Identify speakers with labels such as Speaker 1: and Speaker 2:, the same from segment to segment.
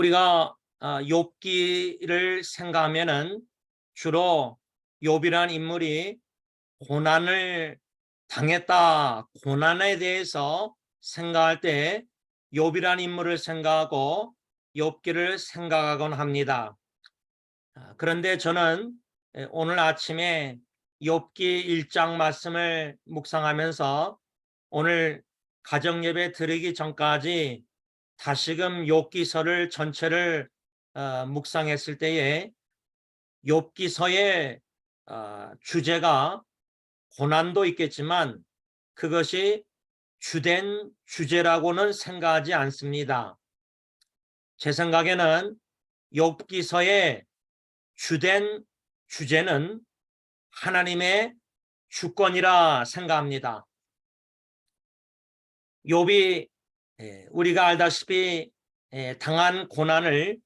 Speaker 1: 우리가 욥기를 생각하면은 주로 욥이라는 인물이 고난을 당했다, 고난에 대해서 생각할 때 욥이라는 인물을 생각하고 욥기를 생각하곤 합니다. 그런데 저는 오늘 아침에 욥기 1장 말씀을 묵상하면서 오늘 가정예배 드리기 전까지 다시금 욥기서를 전체를 묵상했을 때에 욥기서의 주제가 고난도 있겠지만 그것이 주된 주제라고는 생각하지 않습니다. 제 생각에는 욥기서의 주된 주제는 하나님의 주권이라 생각합니다. 욥이 우리가 알다시피 당한 고난을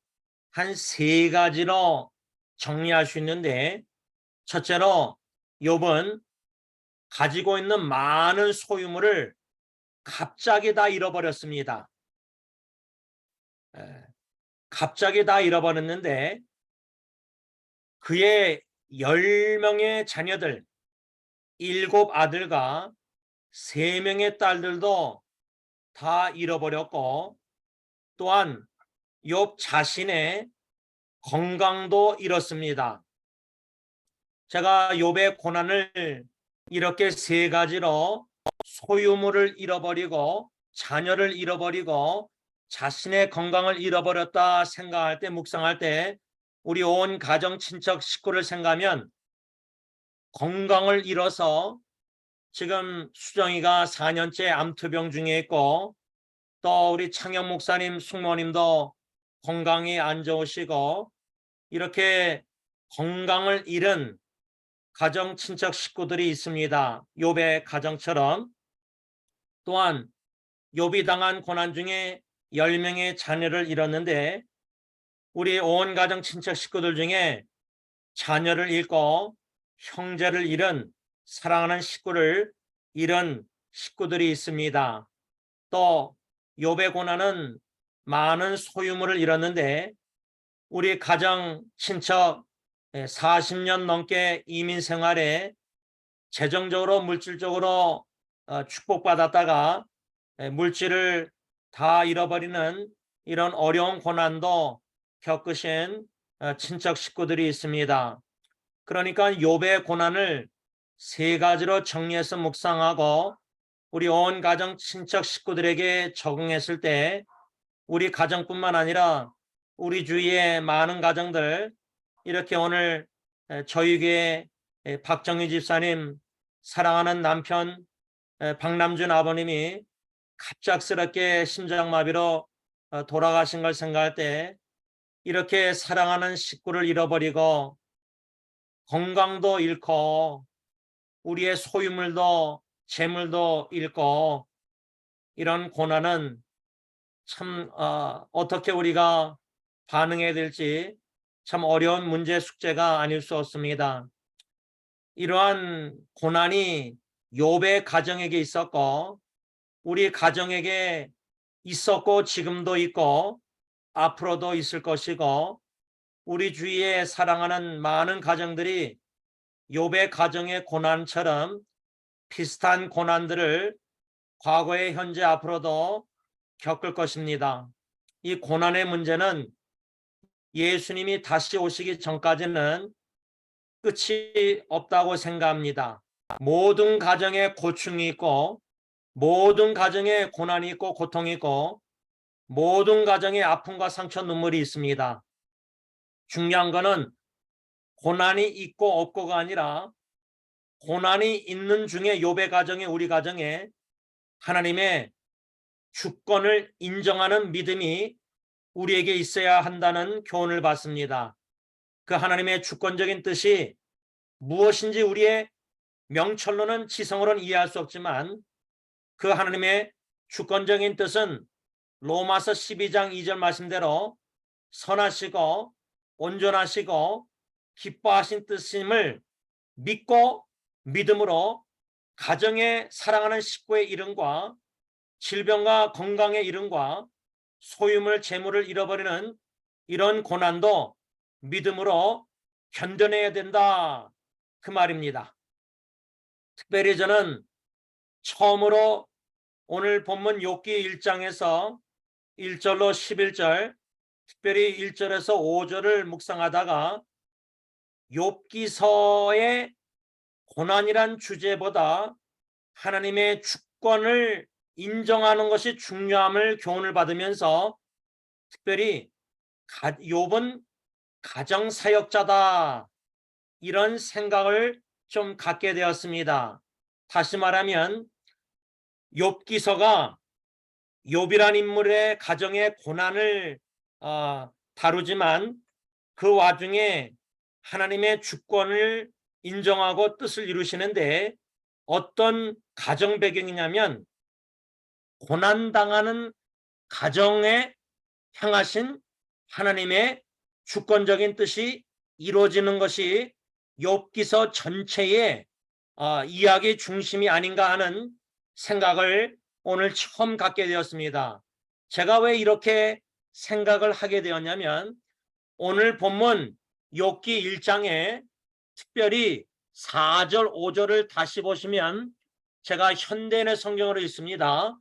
Speaker 1: 한 세 가지로 정리할 수 있는데, 첫째로 욥은 가지고 있는 많은 소유물을 갑자기 다 잃어버렸습니다. 갑자기 다 잃어버렸는데 그의 10명의 자녀들, 7아들과 3명의 딸들도 다 잃어버렸고, 또한 욥 자신의 건강도 잃었습니다. 제가 욥의 고난을 이렇게 세 가지로 소유물을 잃어버리고 자녀를 잃어버리고 자신의 건강을 잃어버렸다 생각할 때, 묵상할 때 우리 온 가정 친척 식구를 생각하면 건강을 잃어서 지금 수정이가 4년째 암투병 중에 있고, 또 우리 창영 목사님 숙모님도 건강이 안 좋으시고, 이렇게 건강을 잃은 가정 친척 식구들이 있습니다. 욥의 가정처럼. 또한 욥이 당한 고난 중에 10명의 자녀를 잃었는데, 우리 온 가정 친척 식구들 중에 자녀를 잃고 형제를 잃은, 사랑하는 식구를 잃은 식구들이 있습니다. 또 욥의 고난은 많은 소유물을 잃었는데, 우리 가정 친척 40년 넘게 이민 생활에 재정적으로 물질적으로 축복받았다가 물질을 다 잃어버리는 이런 어려운 고난도 겪으신 친척 식구들이 있습니다. 그러니까 욥의 고난을 세 가지로 정리해서 묵상하고 우리 온 가정 친척 식구들에게 적응했을 때 우리 가정뿐만 아니라 우리 주위의 많은 가정들, 이렇게 오늘 저희 교회 박정희 집사님, 사랑하는 남편 박남준 아버님이 갑작스럽게 심장마비로 돌아가신 걸 생각할 때, 이렇게 사랑하는 식구를 잃어버리고 건강도 잃고 우리의 소유물도 재물도 잃고, 이런 고난은 참 어떻게 우리가 반응해야 될지 참 어려운 문제 숙제가 아닐 수 없습니다. 이러한 고난이 욥의 가정에게 있었고 우리 가정에게 있었고 지금도 있고 앞으로도 있을 것이고, 우리 주위에 사랑하는 많은 가정들이 욥의 가정의 고난처럼 비슷한 고난들을 과거에, 현재, 앞으로도 겪을 것입니다. 이 고난의 문제는 예수님이 다시 오시기 전까지는 끝이 없다고 생각합니다. 모든 가정에 고충이 있고 모든 가정에 고난이 있고 고통이 있고 모든 가정에 아픔과 상처, 눈물이 있습니다. 중요한 거는 고난이 있고 없고가 아니라 고난이 있는 중에 욥의 가정에, 우리 가정에 하나님의 주권을 인정하는 믿음이 우리에게 있어야 한다는 교훈을 받습니다. 그 하나님의 주권적인 뜻이 무엇인지 우리의 명철로는, 지성으로는 이해할 수 없지만 그 하나님의 주권적인 뜻은 로마서 12장 2절 말씀대로 선하시고 온전하시고 기뻐하신 뜻임을 믿고 믿음으로 가정의 사랑하는 식구의 이름과 질병과 건강의 이름과 소유물 재물을 잃어버리는 이런 고난도 믿음으로 견뎌내야 된다. 그 말입니다. 특별히 저는 처음으로 오늘 본문 욥기 1장에서 1절로 11절, 특별히 1절에서 5절을 묵상하다가 욥기서의 고난이란 주제보다 하나님의 주권을 인정하는 것이 중요함을 교훈을 받으면서 특별히 욥은 가정사역자다, 이런 생각을 좀 갖게 되었습니다. 다시 말하면 욥기서가 욥이란 인물의 가정의 고난을 다루지만 그 와중에 하나님의 주권을 인정하고 뜻을 이루시는데 어떤 가정 배경이냐면 고난당하는 가정에 향하신 하나님의 주권적인 뜻이 이루어지는 것이 욥기서 전체의 이야기 중심이 아닌가 하는 생각을 오늘 처음 갖게 되었습니다. 제가 왜 이렇게 생각을 하게 되었냐면 오늘 본문 욥기 1장에 특별히 4절 5절을 다시 보시면 제가 현대인의 성경으로 있습니다.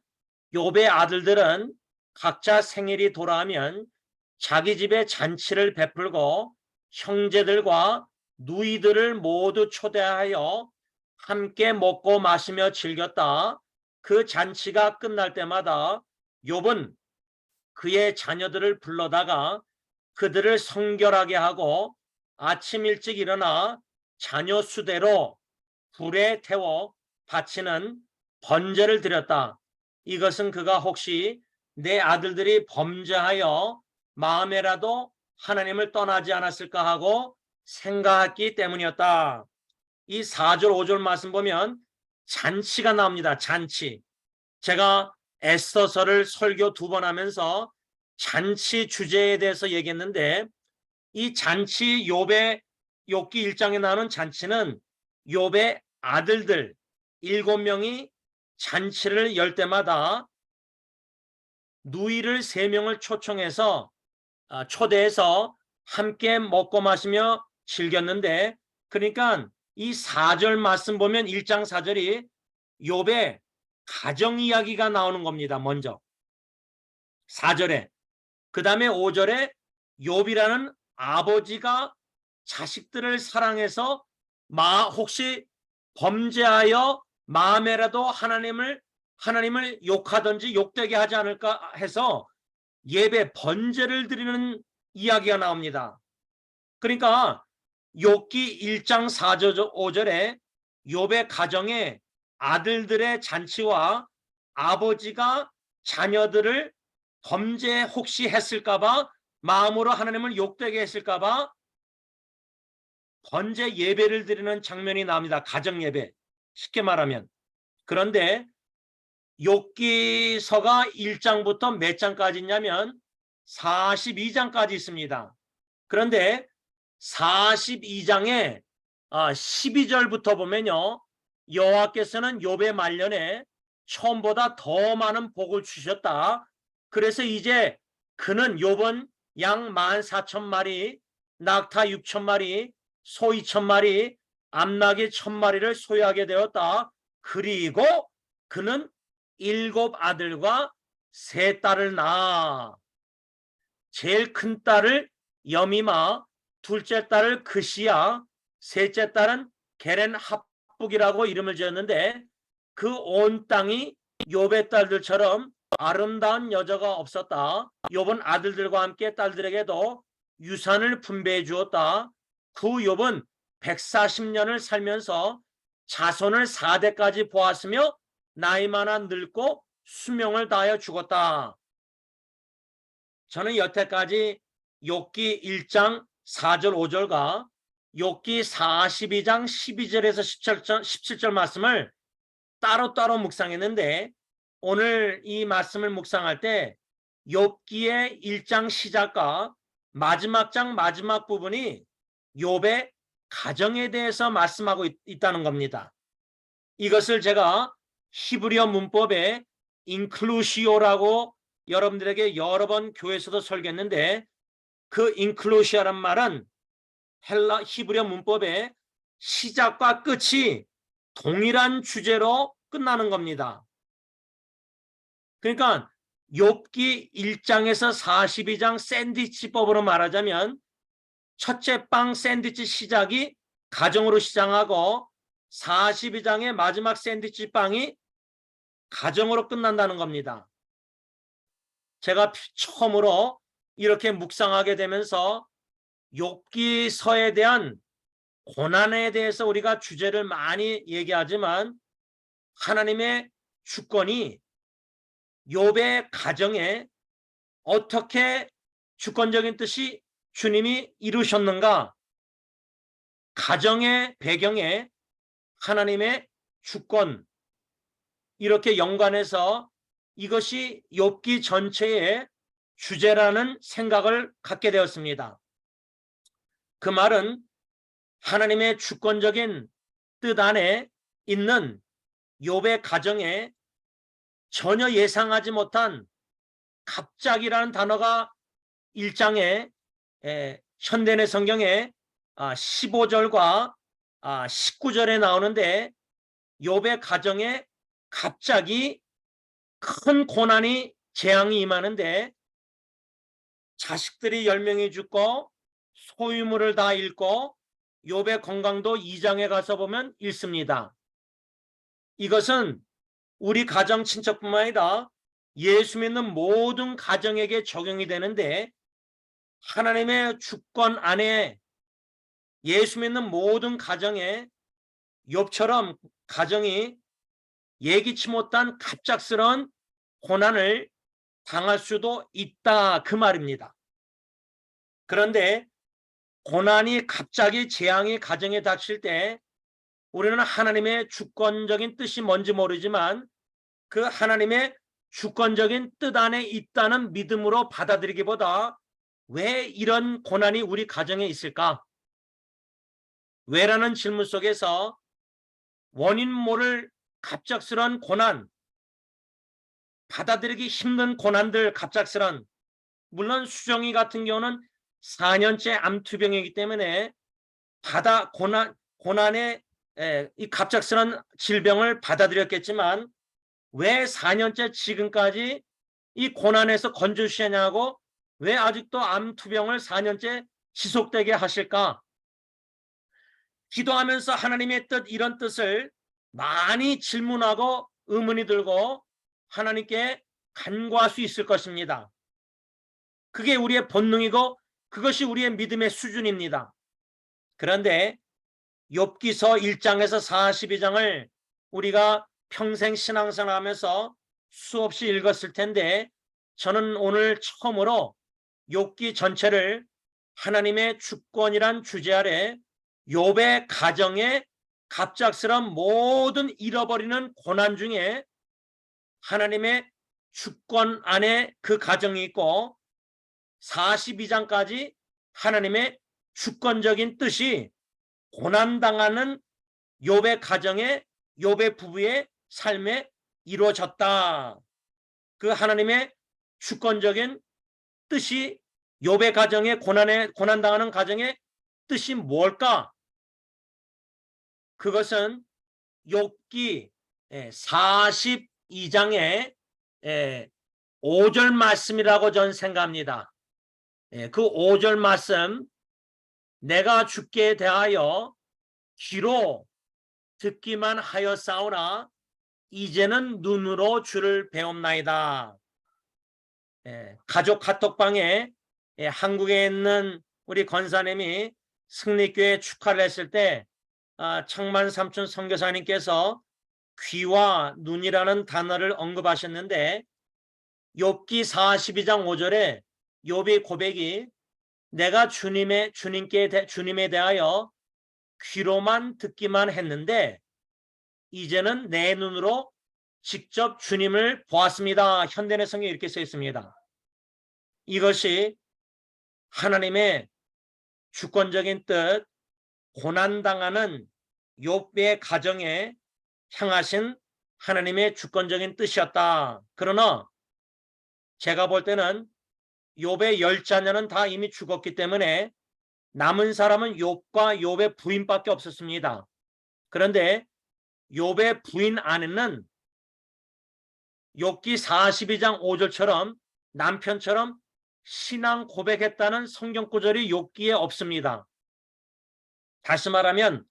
Speaker 1: 욥의 아들들은 각자 생일이 돌아오면 자기 집에 잔치를 베풀고 형제들과 누이들을 모두 초대하여 함께 먹고 마시며 즐겼다. 그 잔치가 끝날 때마다 욥은 그의 자녀들을 불러다가 그들을 성결하게 하고 아침 일찍 일어나 자녀 수대로 불에 태워 바치는 번제를 드렸다. 이것은 그가 혹시 내 아들들이 범죄하여 마음에라도 하나님을 떠나지 않았을까 하고 생각했기 때문이었다. 이 4절 5절 말씀 보면 잔치가 나옵니다. 잔치. 제가 에스더서를 설교 2번 하면서 잔치 주제에 대해서 얘기했는데 이 잔치 욥기 1장에 나오는 잔치는 욥의 아들들 7명이 잔치를 열 때마다 누이를 3명을 초청해서 초대해서 함께 먹고 마시며 즐겼는데 그러니까 이 4절 말씀 보면 1장 4절이 욥의 가정 이야기가 나오는 겁니다. 먼저 4절에 그 다음에 5절에 욥이라는 아버지가 자식들을 사랑해서 혹시 범죄하여 마음에라도 하나님을 욕하든지 욕되게 하지 않을까 해서 예배 번제를 드리는 이야기가 나옵니다. 그러니까 욥기 1장 4절 5절에 욥의 가정에 아들들의 잔치와 아버지가 자녀들을 범죄 혹시 했을까봐 마음으로 하나님을 욕되게 했을까봐 번제 예배를 드리는 장면이 나옵니다. 가정 예배 쉽게 말하면. 그런데 욥기서가 1장부터 몇 장까지 있냐면 42장까지 있습니다. 그런데 42장에 12절부터 보면요. 여호와께서는 욥의 말년에 처음보다 더 많은 복을 주셨다. 그래서 이제 그는 욥은 양 14,000마리, 낙타 6,000마리, 소 2,000마리, 암나귀 1,000마리를 소유하게 되었다. 그리고 그는 7 아들과 3 딸을 낳아. 제일 큰 딸을 여미마, 둘째 딸을 그시야, 셋째 딸은 게렌 합북이라고 이름을 지었는데 그 온 땅이 욥의 딸들처럼 아름다운 여자가 없었다. 욥은 아들들과 함께 딸들에게도 유산을 분배해 주었다. 그 욥은 140년을 살면서 자손을 4대까지 보았으며 나이 많아 늙고 수명을 다하여 죽었다. 저는 여태까지 욥기 1장 4절 5절과 욥기 42장 12절에서 17절 말씀을 따로따로 묵상했는데 오늘 이 말씀을 묵상할 때 욥기의 1장 시작과 마지막 장 마지막 부분이 욥의 가정에 대해서 말씀하고 있다는 겁니다. 이것을 제가 히브리어 문법에 인클루시오라고 여러분들에게 여러 번 교회에서도 설교했는데 그 인클루시아란 말은 헬라 히브리어 문법의 시작과 끝이 동일한 주제로 끝나는 겁니다. 그러니까 욥기 1장에서 42장 샌드위치법으로 말하자면 첫째 빵 샌드위치 시작이 가정으로 시작하고 42장의 마지막 샌드위치 빵이 가정으로 끝난다는 겁니다. 제가 처음으로 이렇게 묵상하게 되면서 욥기서에 대한 고난에 대해서 우리가 주제를 많이 얘기하지만 하나님의 주권이 욥의 가정에 어떻게 주권적인 뜻이 주님이 이루셨는가, 가정의 배경에 하나님의 주권, 이렇게 연관해서 이것이 욥기 전체의 주제라는 생각을 갖게 되었습니다. 그 말은 하나님의 주권적인 뜻 안에 있는 욥의 가정에 전혀 예상하지 못한 갑자기라는 단어가 1장에 현대의 성경에 15절과 19절에 나오는데 욥의 가정에 갑자기 큰 고난이 재앙이 임하는데 자식들이 10명이 죽고 소유물을 다 잃고 욥의 건강도 2장에 가서 보면 잃습니다. 이것은 우리 가정 친척뿐만 아니라 예수 믿는 모든 가정에게 적용이 되는데 하나님의 주권 안에 예수 믿는 모든 가정에 욥처럼 가정이 예기치 못한 갑작스러운 고난을 당할 수도 있다, 그 말입니다. 그런데 고난이 갑자기 재앙이 가정에 닥칠 때 우리는 하나님의 주권적인 뜻이 뭔지 모르지만 그 하나님의 주권적인 뜻 안에 있다는 믿음으로 받아들이기보다 왜 이런 고난이 우리 가정에 있을까? 왜라는 질문 속에서 원인 모를 갑작스러운 고난, 받아들이기 힘든 고난들, 갑작스러운, 물론 수정이 같은 경우는 4년째 암투병이기 때문에 고난의 이 갑작스러운 질병을 받아들였겠지만 왜 4년째 지금까지 이 고난에서 건져주시냐고, 왜 아직도 암투병을 4년째 지속되게 하실까? 기도하면서 하나님의 뜻, 이런 뜻을 많이 질문하고 의문이 들고 하나님께 간구할 수 있을 것입니다. 그게 우리의 본능이고 그것이 우리의 믿음의 수준입니다. 그런데 욥기서 1장에서 42장을 우리가 평생 신앙생활하면서 수없이 읽었을 텐데 저는 오늘 처음으로 욥기 전체를 하나님의 주권이란 주제 아래 욥의 가정에 갑작스러운 모든 잃어버리는 고난 중에 하나님의 주권 안에 그 가정이 있고 42장까지 하나님의 주권적인 뜻이 고난당하는 욥의 가정에, 욥의 부부의 삶에 이루어졌다. 그 하나님의 주권적인 뜻이 욥의 가정에 고난당하는 가정의 뜻이 뭘까? 그것은 욥기 42장의 5절 말씀이라고 저는 생각합니다. 그 5절 말씀, 내가 주께 대하여 귀로 듣기만 하였사오나 이제는 눈으로 주를 배웁나이다. 가족 카톡방에 한국에 있는 우리 권사님이 승리교회 축하를 했을 때 청만 삼촌 선교사님께서 귀와 눈이라는 단어를 언급하셨는데 욥기 42장 5절에 욥의 고백이 내가 주님에 대하여 귀로만 듣기만 했는데 이제는 내 눈으로 직접 주님을 보았습니다. 현대의 성경에 이렇게 써 있습니다. 이것이 하나님의 주권적인 뜻, 고난당하는 욥의 가정에 향하신 하나님의 주권적인 뜻이었다. 그러나 제가 볼 때는 욥의 10자녀는 다 이미 죽었기 때문에 남은 사람은 욥과 욥의 부인밖에 없었습니다. 그런데 욥의 부인 아내는 욥기 42장 5절처럼 남편처럼 신앙 고백했다는 성경 구절이 욥기에 없습니다. 다시 말하면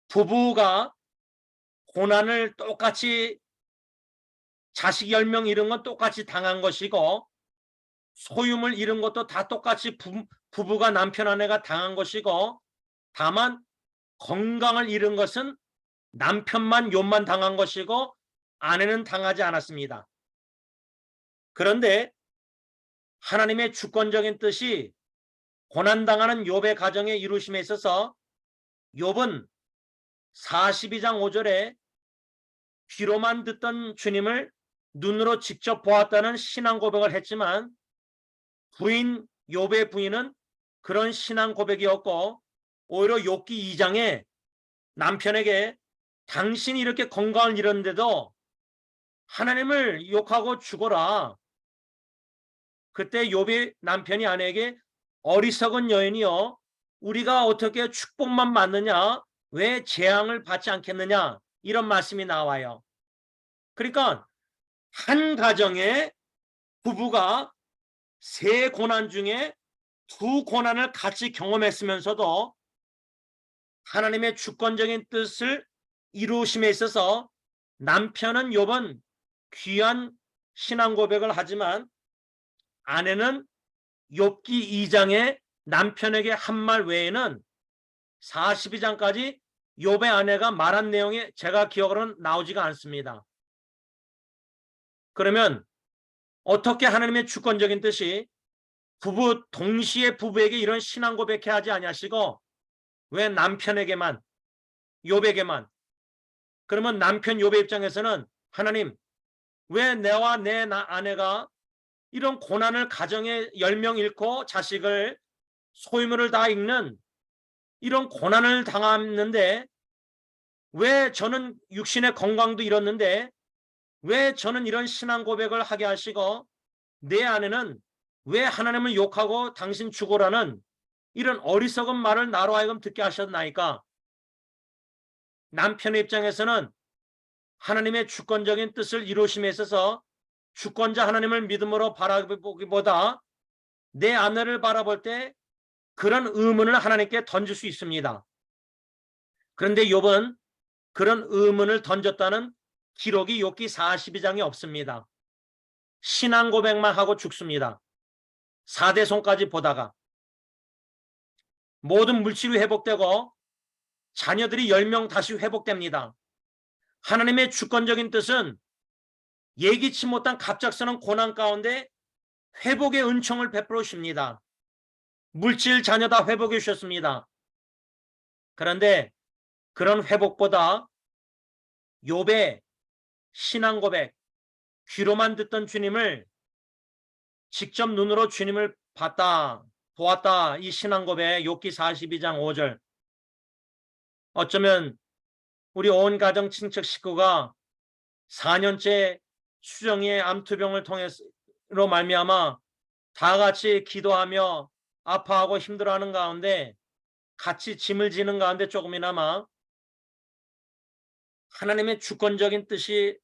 Speaker 1: 부부가 고난을 똑같이 자식 10명 잃은 건 똑같이 당한 것이고 소유물 잃은 것도 다 똑같이 부부가 남편 아내가 당한 것이고 다만 건강을 잃은 것은 남편만 욥만 당한 것이고 아내는 당하지 않았습니다. 그런데 하나님의 주권적인 뜻이 고난당하는 욥의 가정에 이루심에 있어서 욥은 42장 5절에 귀로만 듣던 주님을 눈으로 직접 보았다는 신앙 고백을 했지만 부인 욥의 부인은 그런 신앙 고백이었고 오히려 욥기 2장에 남편에게 당신이 이렇게 건강을 잃었는데도 하나님을 욕하고 죽어라. 그때 욥의 남편이 아내에게 어리석은 여인이여 우리가 어떻게 축복만 받느냐 왜 재앙을 받지 않겠느냐 이런 말씀이 나와요. 그러니까 한 가정에 부부가 세 고난 중에 두 고난을 같이 경험했으면서도 하나님의 주권적인 뜻을 이루심에 있어서 남편은 욥은 귀한 신앙 고백을 하지만 아내는 욥기 2장에 남편에게 한 말 외에는 42장까지 욥의 아내가 말한 내용이 제가 기억으로는 나오지가 않습니다. 그러면 어떻게 하나님의 주권적인 뜻이 부부 동시에 부부에게 이런 신앙 고백해 하지 아니하시고 왜 남편에게만 욥에게만 그러면 남편 욥의 입장에서는 하나님 왜 내와 내 아내가 이런 고난을 가정에 10명 잃고 자식을 소유물을 다 잃는 이런 고난을 당했는데 왜 저는 육신의 건강도 잃었는데 왜 저는 이런 신앙 고백을 하게 하시고 내 아내는 왜 하나님을 욕하고 당신 죽으라는 이런 어리석은 말을 나로 하여금 듣게 하셨나이까? 남편의 입장에서는 하나님의 주권적인 뜻을 이루심에 있어서 주권자 하나님을 믿음으로 바라보기보다 내 아내를 바라볼 때 그런 의문을 하나님께 던질 수 있습니다. 그런데 욥은 그런 의문을 던졌다는 기록이 욥기 42장에 없습니다. 신앙 고백만 하고 죽습니다. 4대손까지 보다가 모든 물질이 회복되고 자녀들이 10명 다시 회복됩니다. 하나님의 주권적인 뜻은 예기치 못한 갑작스러운 고난 가운데 회복의 은총을 베풀어 주십니다. 물질 자녀 다 회복해 주셨습니다. 그런데 그런 회복보다 욥의 신앙 고백, 귀로만 듣던 주님을 직접 눈으로 주님을 봤다, 보았다 이 신앙 고백 욥기 42장 5절 어쩌면 우리 온 가정 친척 식구가 4년째 수정이의 암투병을 통해로 말미암아 다 같이 기도하며 아파하고 힘들어하는 가운데 같이 짐을 지는 가운데 조금이나마 하나님의 주권적인 뜻이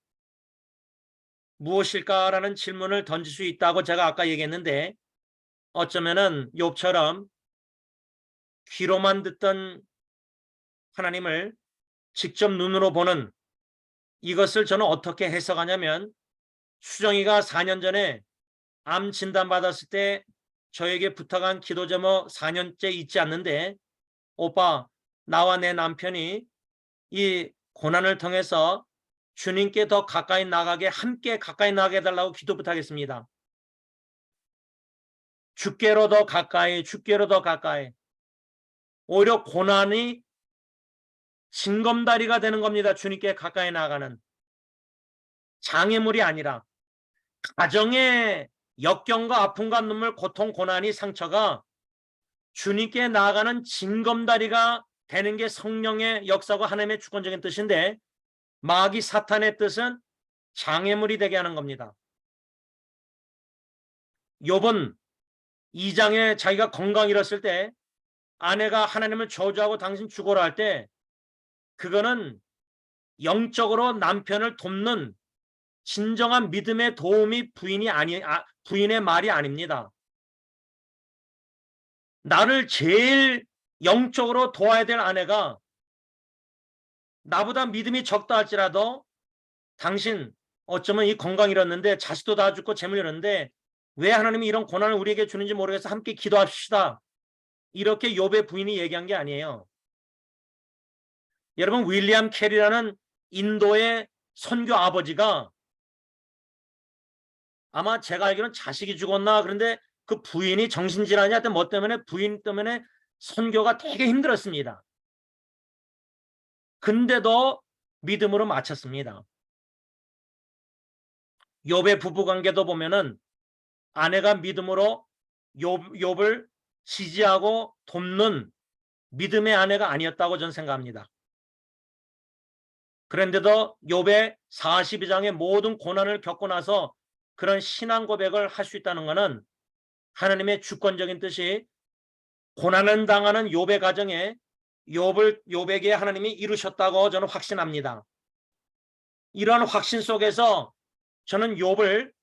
Speaker 1: 무엇일까라는 질문을 던질 수 있다고 제가 아까 얘기했는데 어쩌면은 욥처럼 귀로만 듣던 하나님을 직접 눈으로 보는 이것을 저는 어떻게 해석하냐면 수정이가 4년 전에 암 진단 받았을 때 저에게 부탁한 기도 제목 4년째 잊지 않는데 오빠 나와 내 남편이 이 고난을 통해서 주님께 더 가까이 나가게 함께 가까이 나가게 해달라고 기도 부탁했습니다. 주께로 더 가까이 주께로 더 가까이 오히려 고난이 징검다리가 되는 겁니다. 주님께 가까이 나가는 장애물이 아니라 가정의 역경과 아픔과 눈물 고통 고난이 상처가 주님께 나아가는 징검다리가 되는 게 성령의 역사고 하나님의 주권적인 뜻인데 마귀 사탄의 뜻은 장애물이 되게 하는 겁니다. 욥은 2장에 자기가 건강 잃었을 때 아내가 하나님을 저주하고 당신 죽어라 할 때 그거는 영적으로 남편을 돕는 진정한 믿음의 도움이 부인의 말이 아닙니다. 나를 제일 영적으로 도와야 될 아내가 나보다 믿음이 적다 할지라도 당신 어쩌면 이 건강 잃었는데 자식도 다 죽고 재물 잃었는데 왜 하나님이 이런 고난을 우리에게 주는지 모르겠어 함께 기도합시다. 이렇게 욥의 부인이 얘기한 게 아니에요. 여러분 윌리엄 캐리라는 인도의 선교 아버지가 아마 제가 알기로는 자식이 죽었나 그런데 그 부인이 정신질환이 하여튼 뭐 때문에 부인 때문에 선교가 되게 힘들었습니다. 근데도 믿음으로 마쳤습니다. 욥의 부부관계도 보면은 아내가 믿음으로 욥을 지지하고 돕는 믿음의 아내가 아니었다고 저는 생각합니다. 그런데도 욥의 42장의 모든 고난을 겪고 나서 그런 신앙 고백을 할 수 있다는 것은 하나님의 주권적인 뜻이 고난을 당하는 욥의 가정에 욥에게 하나님이 이루셨다고 저는 확신합니다. 이러한 확신 속에서 저는 욥을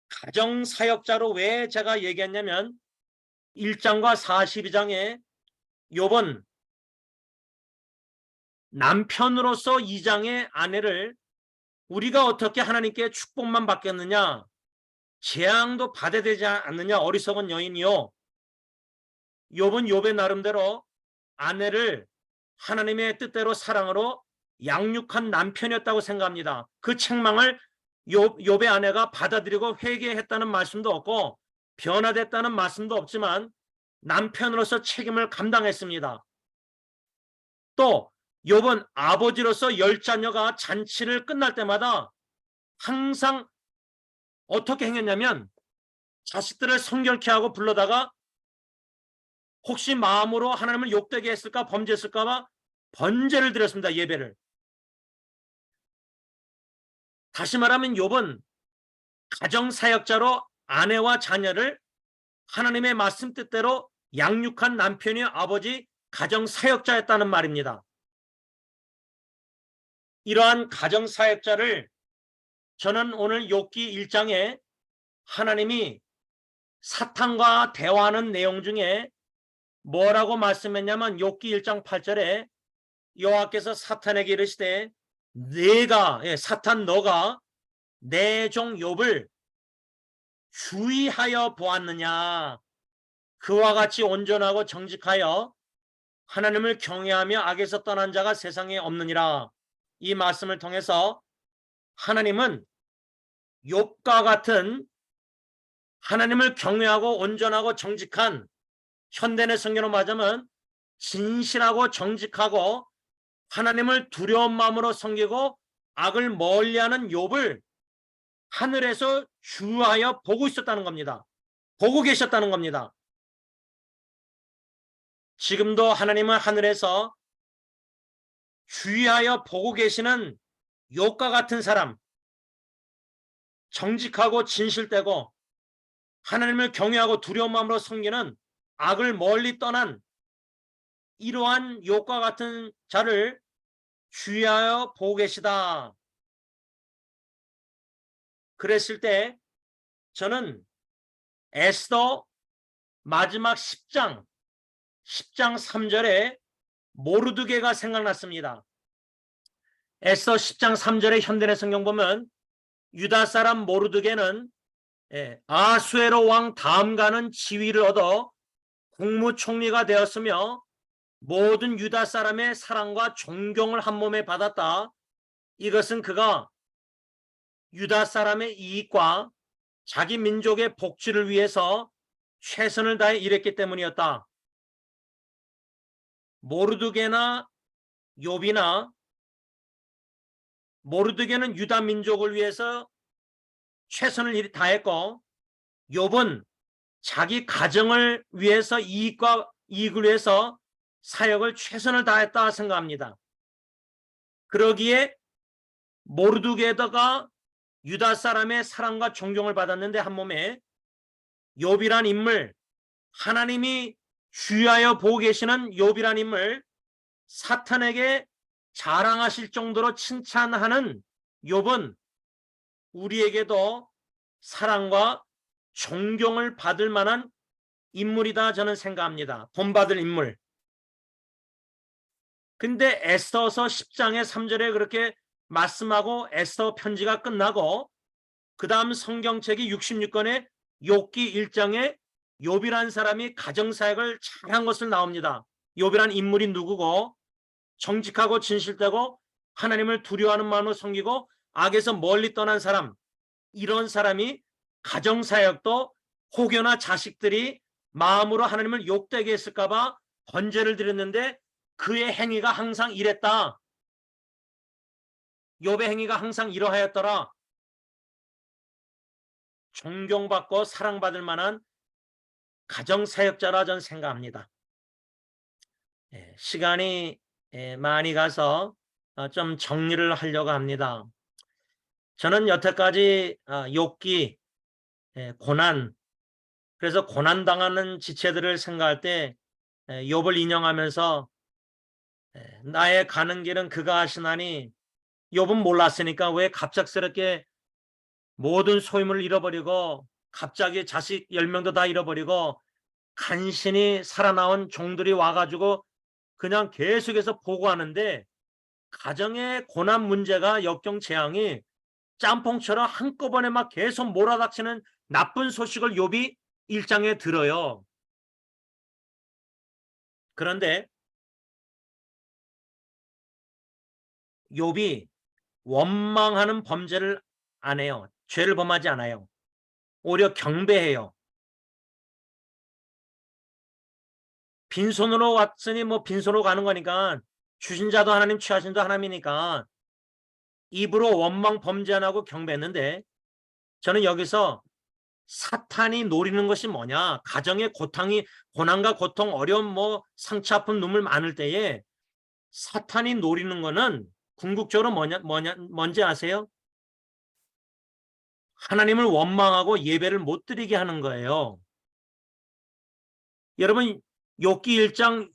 Speaker 1: 가정사역자로 왜 제가 얘기했냐면 1장과 42장에 욥은 남편으로서 2장의 아내를 우리가 어떻게 하나님께 축복만 받겠느냐 재앙도 받아야 되지 않느냐 어리석은 여인이요. 욥은 욥의 나름대로 아내를 하나님의 뜻대로 사랑으로 양육한 남편이었다고 생각합니다. 그 책망을 욥의 아내가 받아들이고 회개했다는 말씀도 없고 변화됐다는 말씀도 없지만 남편으로서 책임을 감당했습니다. 또 욥은 아버지로서 10자녀가 잔치를 끝날 때마다 항상 어떻게 행했냐면 자식들을 성결케 하고 불러다가 혹시 마음으로 하나님을 욕되게 했을까 범죄했을까 봐 번제를 드렸습니다. 예배를. 다시 말하면 욥은 가정사역자로 아내와 자녀를 하나님의 말씀 뜻대로 양육한 남편이 아버지 가정사역자였다는 말입니다. 이러한 가정사역자를 저는 오늘 욥기 1장에 하나님이 사탄과 대화하는 내용 중에 뭐라고 말씀했냐면 욥기 1장 8절에 여호와께서 사탄에게 이르시되 사탄 너가 내 종 욥을 주의하여 보았느냐 그와 같이 온전하고 정직하여 하나님을 경외하며 악에서 떠난 자가 세상에 없느니라. 이 말씀을 통해서 하나님은 욥과 같은 하나님을 경외하고 온전하고 정직한 현대의 성경으로 말하자면 진실하고 정직하고 하나님을 두려운 마음으로 섬기고 악을 멀리하는 욥을 하늘에서 주하여 보고 있었다는 겁니다. 보고 계셨다는 겁니다. 지금도 하나님은 하늘에서 주의하여 보고 계시는 욥과 같은 사람, 정직하고 진실되고 하나님을 경외하고 두려운 마음으로 섬기는 악을 멀리 떠난 이러한 욥과 같은 자를 주의하여 보고 계시다. 그랬을 때 저는 에스더 마지막 10장 3절에 모르드게가 생각났습니다. 에스더 10장 3절에 현대의 성경 보면 유다 사람 모르드게는 아수에로 왕 다음가는 지위를 얻어 국무총리가 되었으며 모든 유다 사람의 사랑과 존경을 한 몸에 받았다. 이것은 그가 유다 사람의 이익과 자기 민족의 복지를 위해서 최선을 다해 일했기 때문이었다. 모르드게나 욥이나 모르드게는 유다 민족을 위해서 최선을 다했고 욥은 자기 가정을 위해서 이익을 위해서 사역을 최선을 다했다 생각합니다. 그러기에 모르드게가 유다 사람의 사랑과 존경을 받았는데 한 몸에 욥이란 인물 하나님이 주의하여 보고 계시는 욥이라는 인물, 사탄에게 자랑하실 정도로 칭찬하는 욥은 우리에게도 사랑과 존경을 받을 만한 인물이다 저는 생각합니다. 본받을 인물. 근데 에스더서 10장의 3절에 그렇게 말씀하고 에스더 편지가 끝나고 그 다음 성경책이 66권의 욥기 1장에 욥이라는 사람이 가정사역을 잘한 것을 나옵니다. 욥이라는 인물이 누구고 정직하고 진실되고 하나님을 두려워하는 마음으로 섬기고 악에서 멀리 떠난 사람, 이런 사람이 가정사역도 혹여나 자식들이 마음으로 하나님을 욕되게 했을까 봐 번제를 드렸는데 그의 행위가 항상 이랬다. 욥의 행위가 항상 이러하였더라. 존경받고 사랑받을 만한 가정사역자라 저는 생각합니다. 시간이 많이 가서 좀 정리를 하려고 합니다. 저는 여태까지 욥기, 고난, 그래서 고난당하는 지체들을 생각할 때 욥을 인용하면서 나의 가는 길은 그가 하시나니, 욥은 몰랐으니까 왜 갑작스럽게 모든 소유물을 잃어버리고 갑자기 자식 10명도 다 잃어버리고 간신히 살아나온 종들이 와가지고 그냥 계속해서 보고하는데 가정의 고난 문제가 역경 재앙이 짬뽕처럼 한꺼번에 막 계속 몰아닥치는 나쁜 소식을 욥이 1장에 들어요. 그런데 욥이 원망하는 범죄를 안 해요. 죄를 범하지 않아요. 오히려 경배해요. 빈손으로 왔으니 뭐 빈손으로 가는 거니까, 주신 자도 하나님 취하신 자도 하나님이니까 입으로 원망 범죄 안 하고 경배했는데, 저는 여기서 사탄이 노리는 것이 뭐냐, 가정의 고난과 고통, 어려움, 뭐 상처, 아픔, 눈물 많을 때에 사탄이 노리는 거는 궁극적으로 뭔지 아세요? 하나님을 원망하고 예배를 못 드리게 하는 거예요. 여러분, 욥기 1장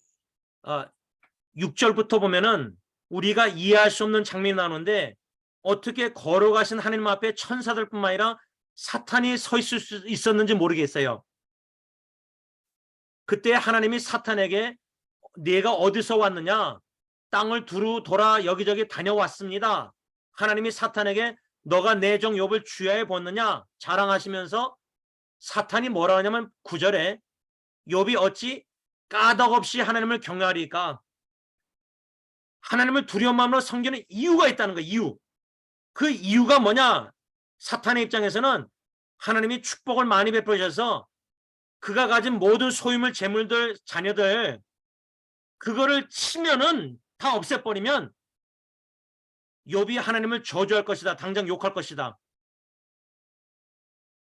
Speaker 1: 6절부터 보면은 우리가 이해할 수 없는 장면이 나오는데, 어떻게 걸어가신 하나님 앞에 천사들뿐만 아니라 사탄이 서 있을 수 있었는지 모르겠어요. 그때 하나님이 사탄에게 네가 어디서 왔느냐, 땅을 두루 돌아 여기저기 다녀왔습니다. 하나님이 사탄에게 너가 내 종 욥을 주야에 보느냐 자랑하시면서, 사탄이 뭐라 하냐면 9절에 욥이 어찌 까닭없이 하나님을 경외하리까, 하나님을 두려운 마음으로 섬기는 이유가 있다는 거예요. 이유. 그 이유가 뭐냐, 사탄의 입장에서는 하나님이 축복을 많이 베푸셔서 그가 가진 모든 소유물, 재물들, 자녀들 그거를 치면은 다 없애버리면 욥이 하나님을 저주할 것이다, 당장 욕할 것이다.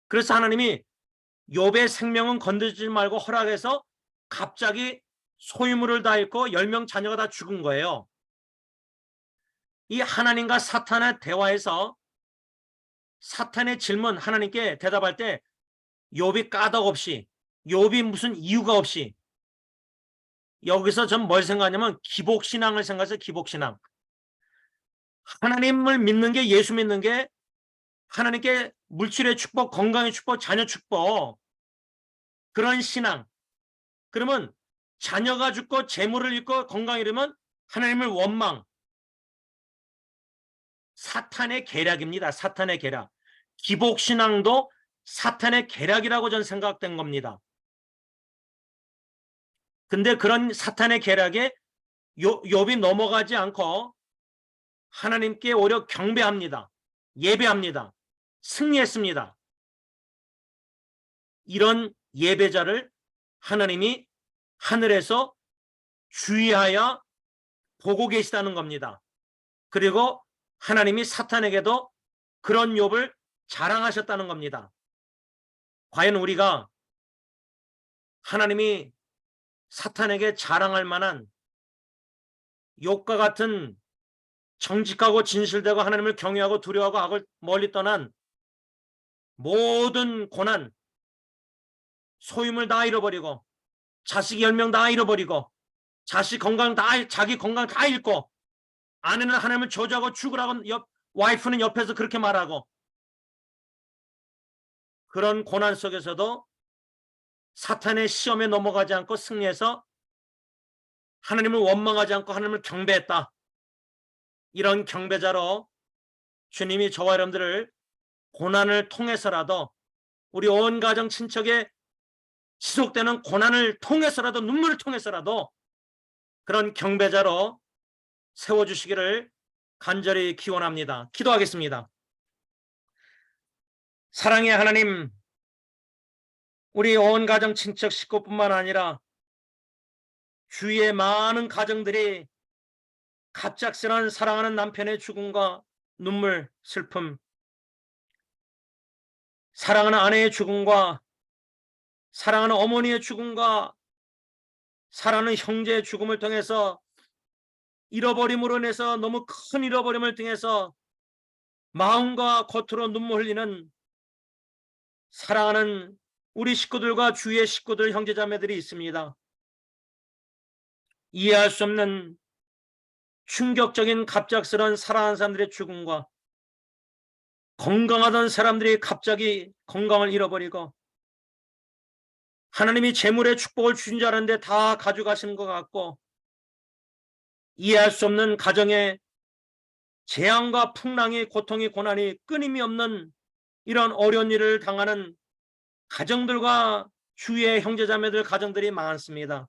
Speaker 1: 그래서 하나님이 욥의 생명은 건드리지 말고 허락해서 갑자기 소유물을 다 잃고 10명 자녀가 다 죽은 거예요. 이 하나님과 사탄의 대화에서 사탄의 질문 하나님께 대답할 때 욥이 까닭 없이, 욥이 무슨 이유가 없이, 여기서 전 뭘 생각하냐면 기복신앙을 생각해서, 기복신앙. 하나님을 믿는 게, 예수 믿는 게 하나님께 물질의 축복, 건강의 축복, 자녀 축복, 그런 신앙. 그러면 자녀가 죽고 재물을 잃고 건강을 잃으면 하나님을 원망. 사탄의 계략입니다. 사탄의 계략. 기복신앙도 사탄의 계략이라고 전 생각된 겁니다. 근데 그런 사탄의 계략에 욥이 넘어가지 않고 하나님께 오히려 경배합니다. 예배합니다. 승리했습니다. 이런 예배자를 하나님이 하늘에서 주의하여 보고 계시다는 겁니다. 그리고 하나님이 사탄에게도 그런 욥을 자랑하셨다는 겁니다. 과연 우리가 하나님이 사탄에게 자랑할 만한 욥과 같은 정직하고 진실되고 하나님을 경외하고 두려워하고 악을 멀리 떠난 모든 고난, 소유물 다 잃어버리고 자식 10명 다 잃어버리고 자식 건강 다 자기 건강 다 잃고 아내는 하나님을 저주하고 죽으라고 와이프는 옆에서 그렇게 말하고 그런 고난 속에서도 사탄의 시험에 넘어가지 않고 승리해서 하나님을 원망하지 않고 하나님을 경배했다. 이런 경배자로 주님이 저와 여러분들을 고난을 통해서라도 우리 온 가정 친척의 지속되는 고난을 통해서라도 눈물을 통해서라도 그런 경배자로 세워주시기를 간절히 기원합니다. 기도하겠습니다. 사랑의 하나님, 우리 온 가정 친척 식구뿐만 아니라 주위의 많은 가정들이 갑작스런 사랑하는 남편의 죽음과 눈물, 슬픔, 사랑하는 아내의 죽음과 사랑하는 어머니의 죽음과 사랑하는 형제의 죽음을 통해서 잃어버림으로 인해서 너무 큰 잃어버림을 통해서 마음과 겉으로 눈물 흘리는 사랑하는 우리 식구들과 주위의 식구들, 형제자매들이 있습니다. 이해할 수 없는 충격적인 갑작스런 사랑하는 사람들의 죽음과 건강하던 사람들이 갑자기 건강을 잃어버리고 하나님이 재물의 축복을 주신 줄 알았는데 다 가져가시는 것 같고 이해할 수 없는 가정의 재앙과 풍랑이 고통이 고난이 끊임이 없는 이런 어려운 일을 당하는 가정들과 주위의 형제자매들 가정들이 많습니다.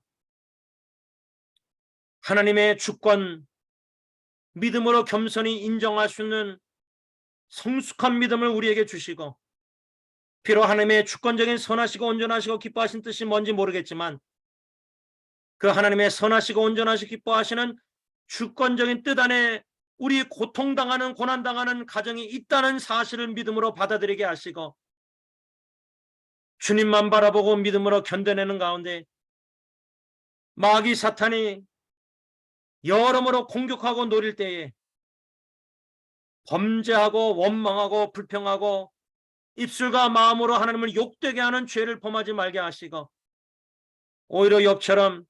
Speaker 1: 하나님의 주권, 믿음으로 겸손히 인정할 수 있는 성숙한 믿음을 우리에게 주시고 비록 하나님의 주권적인 선하시고 온전하시고 기뻐하신 뜻이 뭔지 모르겠지만 그 하나님의 선하시고 온전하시고 기뻐하시는 주권적인 뜻 안에 우리 고통당하는 고난당하는 가정이 있다는 사실을 믿음으로 받아들이게 하시고 주님만 바라보고 믿음으로 견뎌내는 가운데 마귀 사탄이 여러모로 공격하고 노릴 때에 범죄하고 원망하고 불평하고 입술과 마음으로 하나님을 욕되게 하는 죄를 범하지 말게 하시고 오히려 욥처럼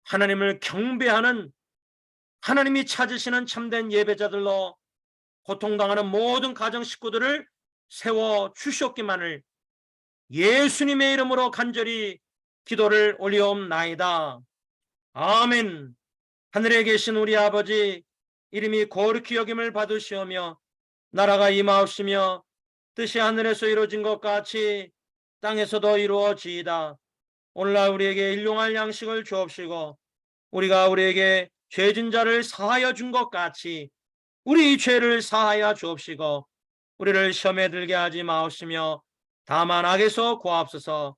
Speaker 1: 하나님을 경배하는 하나님이 찾으시는 참된 예배자들로 고통당하는 모든 가정 식구들을 세워주셨기만을 예수님의 이름으로 간절히 기도를 올리옵나이다. 아멘. 하늘에 계신 우리 아버지 이름이 거룩히 여김을 받으시오며 나라가 임하옵시며 뜻이 하늘에서 이루어진 것 같이 땅에서도 이루어지이다. 오늘날 우리에게 일용할 양식을 주옵시고 우리가 우리에게 죄진 자를 사하여 준 것 같이 우리 죄를 사하여 주옵시고 우리를 시험에 들게 하지 마옵시며 다만 악에서 구하옵소서.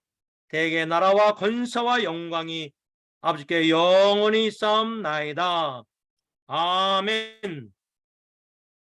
Speaker 1: 대개 나라와 권세와 영광이 아버지께 영원히 있사옵나이다. 아멘.